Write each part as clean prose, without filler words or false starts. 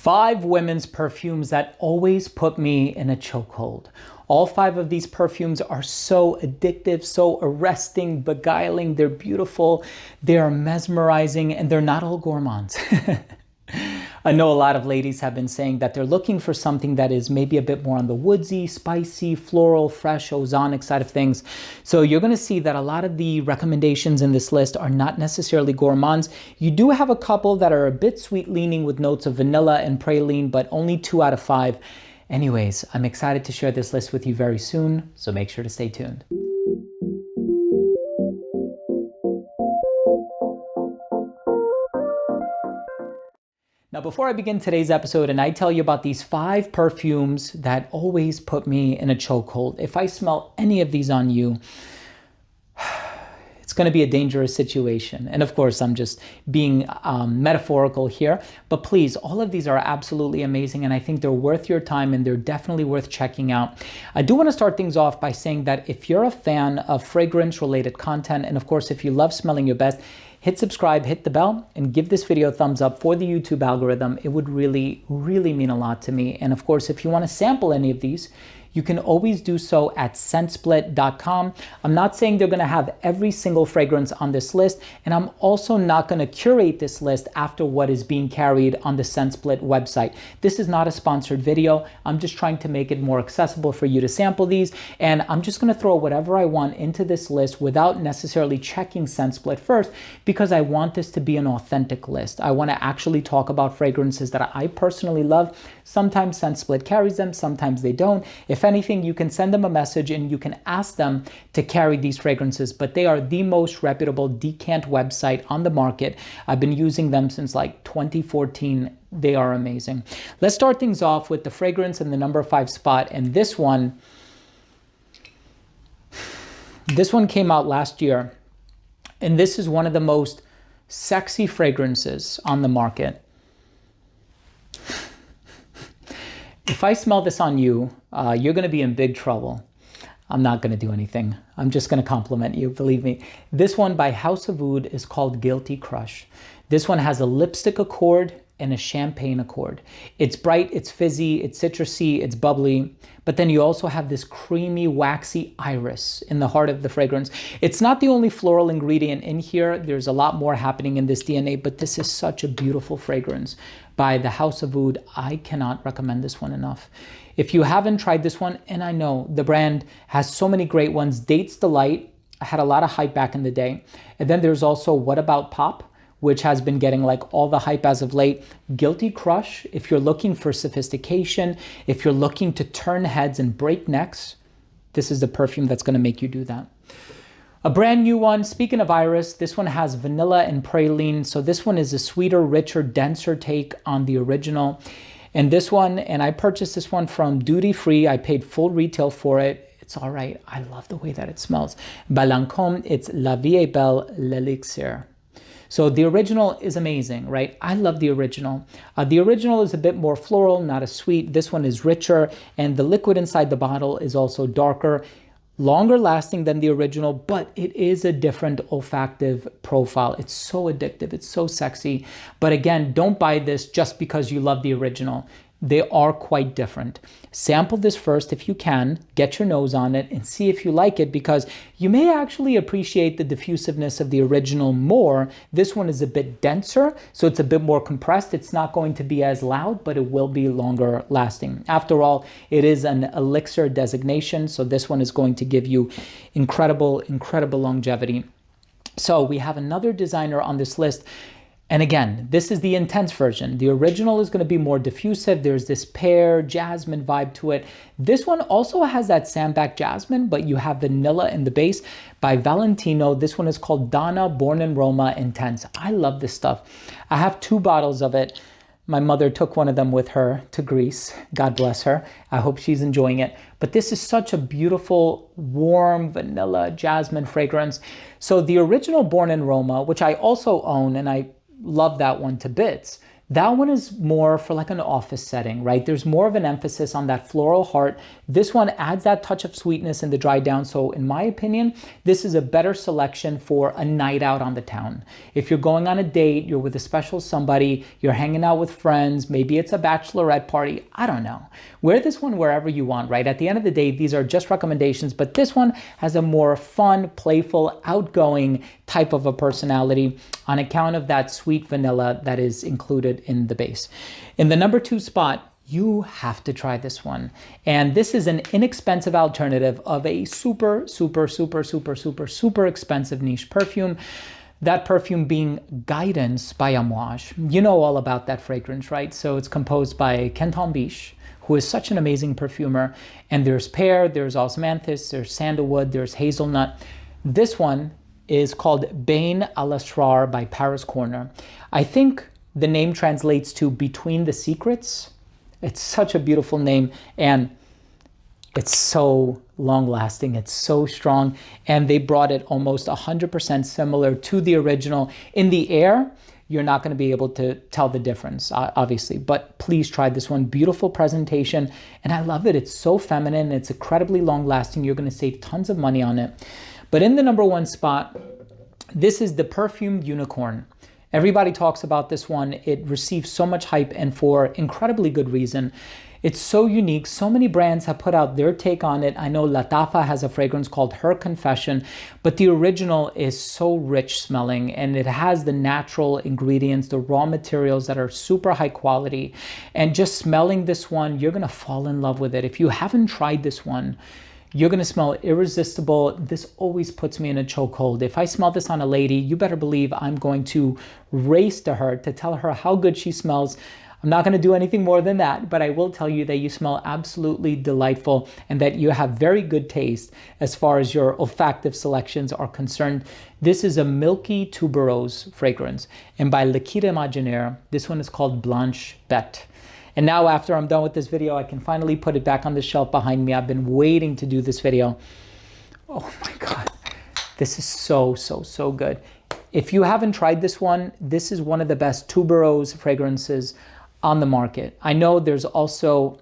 5 women's perfumes that always put me in a chokehold. All 5 of these perfumes are so addictive, so arresting, beguiling. They're beautiful, they are mesmerizing, and they're not all gourmands. I know a lot of ladies have been saying that they're looking for something that is maybe a bit more on the woodsy, spicy, floral, fresh, ozonic side of things. So you're going to see that a lot of the recommendations in this list are not necessarily gourmands. You do have a couple that are a bit sweet leaning with notes of vanilla and praline, but only 2 out of 5. Anyways, I'm excited to share this list with you very soon, so make sure to stay tuned. Now, before I begin today's episode and I tell you about these 5 perfumes that always put me in a chokehold, if I smell any of these on you, it's going to be a dangerous situation. And of course, I'm just being metaphorical here, but please, all of these are absolutely amazing. And I think they're worth your time and they're definitely worth checking out. I do want to start things off by saying that if you're a fan of fragrance related content, and of course, if you love smelling your best, hit subscribe, hit the bell, and give this video a thumbs up for the YouTube algorithm. It would really, really mean a lot to me. And of course, if you want to sample any of these, you can always do so at scentsplit.com. I'm not saying they're gonna have every single fragrance on this list, and I'm also not gonna curate this list after what is being carried on the ScentSplit website. This is not a sponsored video. I'm just trying to make it more accessible for you to sample these, and I'm just gonna throw whatever I want into this list without necessarily checking ScentSplit first, because I want this to be an authentic list. I wanna actually talk about fragrances that I personally love. Sometimes ScentSplit carries them, sometimes they don't. If anything, you can send them a message and you can ask them to carry these fragrances, but they are the most reputable decant website on the market. I've been using them since like 2014. They are amazing. Let's start things off with the fragrance in the number 5 spot. And this one came out last year. And this is one of the most sexy fragrances on the market. If I smell this on you, you're going to be in big trouble. I'm not going to do anything. I'm just going to compliment you, believe me. This one by House of Oud is called Guilty Crush. This one has a lipstick accord and a champagne accord. It's bright, it's fizzy, it's citrusy, it's bubbly, but then you also have this creamy, waxy iris in the heart of the fragrance. It's not the only floral ingredient in here. There's a lot more happening in this DNA, but this is such a beautiful fragrance by the House of Oud. I cannot recommend this one enough. If you haven't tried this one, and I know the brand has so many great ones, Dates Delight had a lot of hype back in the day. And then there's also What About Pop, which has been getting like all the hype as of late. Guilty Crush, if you're looking for sophistication, if you're looking to turn heads and break necks, this is the perfume that's gonna make you do that. A brand new one, speaking of iris, this one has vanilla and praline. So this one is a sweeter, richer, denser take on the original. And this one, and I purchased this one from duty free. I paid full retail for it. It's all right. I love the way that it smells. By Lancôme, it's La Vie est Belle, l'Elixir. So the original is amazing, right? I love the original. The original is a bit more floral, not as sweet. This one is richer, and the liquid inside the bottle is also darker, longer lasting than the original, but it is a different olfactive profile. It's so addictive, it's so sexy. But again, don't buy this just because you love the original. They are quite different. Sample this first if you can, get your nose on it and see if you like it, because you may actually appreciate the diffusiveness of the original more. This one is a bit denser, so it's a bit more compressed. It's not going to be as loud, but it will be longer lasting. After all, it is an elixir designation, so this one is going to give you incredible, incredible longevity. So we have another designer on this list. And again, this is the intense version. The original is going to be more diffusive. There's this pear, jasmine vibe to it. This one also has that sambac jasmine, but you have vanilla in the base. By Valentino, this one is called Donna Born in Roma Intense. I love this stuff. I have 2 bottles of it. My mother took one of them with her to Greece. God bless her. I hope she's enjoying it. But this is such a beautiful, warm vanilla jasmine fragrance. So the original Born in Roma, which I also own, and I love that one to bits. That one is more for like an office setting, right? There's more of an emphasis on that floral heart. This one adds that touch of sweetness in the dry down. So in my opinion, this is a better selection for a night out on the town. If you're going on a date, you're with a special somebody, you're hanging out with friends, maybe it's a bachelorette party, I don't know. Wear this one wherever you want, right? At the end of the day, these are just recommendations, but this one has a more fun, playful, outgoing type of a personality on account of that sweet vanilla that is included in the base. In the number 2 spot, you have to try this one. And this is an inexpensive alternative of a super expensive niche perfume. That perfume being Guidance by Amouage. You know all about that fragrance, right? So it's composed by Kenton Biche, who is such an amazing perfumer. And there's pear, there's osmanthus, there's sandalwood, there's hazelnut. This one is called Bain à l'Asrar by Paris Corner. I think the name translates to Between the Secrets. It's such a beautiful name, and it's so long lasting. It's so strong, and they brought it almost 100% similar to the original. In the air, you're not going to be able to tell the difference, obviously, but please try this one. Beautiful presentation, and I love it. It's so feminine. It's incredibly long lasting. You're going to save tons of money on it. But in the number 1 spot, this is the Perfume Unicorn. Everybody talks about this one. It receives so much hype, and for incredibly good reason. It's so unique. So many brands have put out their take on it. I know Latafa has a fragrance called Her Confession, but the original is so rich smelling, and it has the natural ingredients, the raw materials that are super high quality. And just smelling this one, you're gonna fall in love with it. If you haven't tried this one, you're gonna smell irresistible. This always puts me in a chokehold. If I smell this on a lady, you better believe I'm going to race to her to tell her how good she smells. I'm not gonna do anything more than that, but I will tell you that you smell absolutely delightful and that you have very good taste as far as your olfactive selections are concerned. This is a milky tuberose fragrance, and by Liquide Imaginaire, this one is called Blanche Bête. And now after I'm done with this video, I can finally put it back on the shelf behind me. I've been waiting to do this video. Oh my God, this is so good. If you haven't tried this one, this is one of the best tuberose fragrances on the market. I know there's also,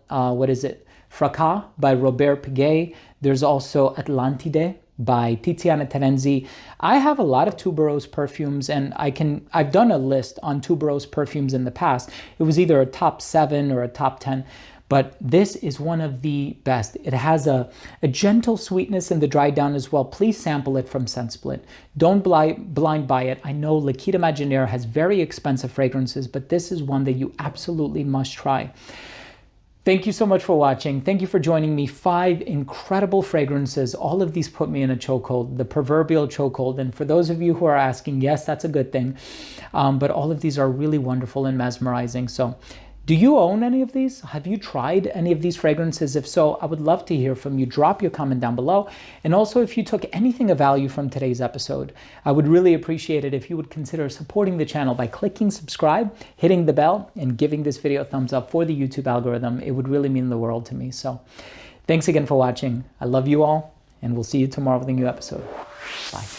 Fracas by Robert Piguet. There's also Atlantide by Tiziana Terenzi. I have a lot of tuberose perfumes, and I've done a list on tuberose perfumes in the past. It was either a top 7 or a top 10, but this is one of the best. It has a gentle sweetness in the dry down as well. Please sample it from ScentSplit. Don't blind buy it. I know Liquide Imaginaire has very expensive fragrances, but this is one that you absolutely must try. Thank you so much for watching. Thank you for joining me. 5 incredible fragrances. All of these put me in a chokehold, the proverbial chokehold. And for those of you who are asking, yes, that's a good thing. But all of these are really wonderful and mesmerizing. So do you own any of these? Have you tried any of these fragrances? If so, I would love to hear from you. Drop your comment down below. And also, if you took anything of value from today's episode, I would really appreciate it if you would consider supporting the channel by clicking subscribe, hitting the bell, and giving this video a thumbs up for the YouTube algorithm. It would really mean the world to me. So thanks again for watching. I love you all, and we'll see you tomorrow with a new episode. Bye.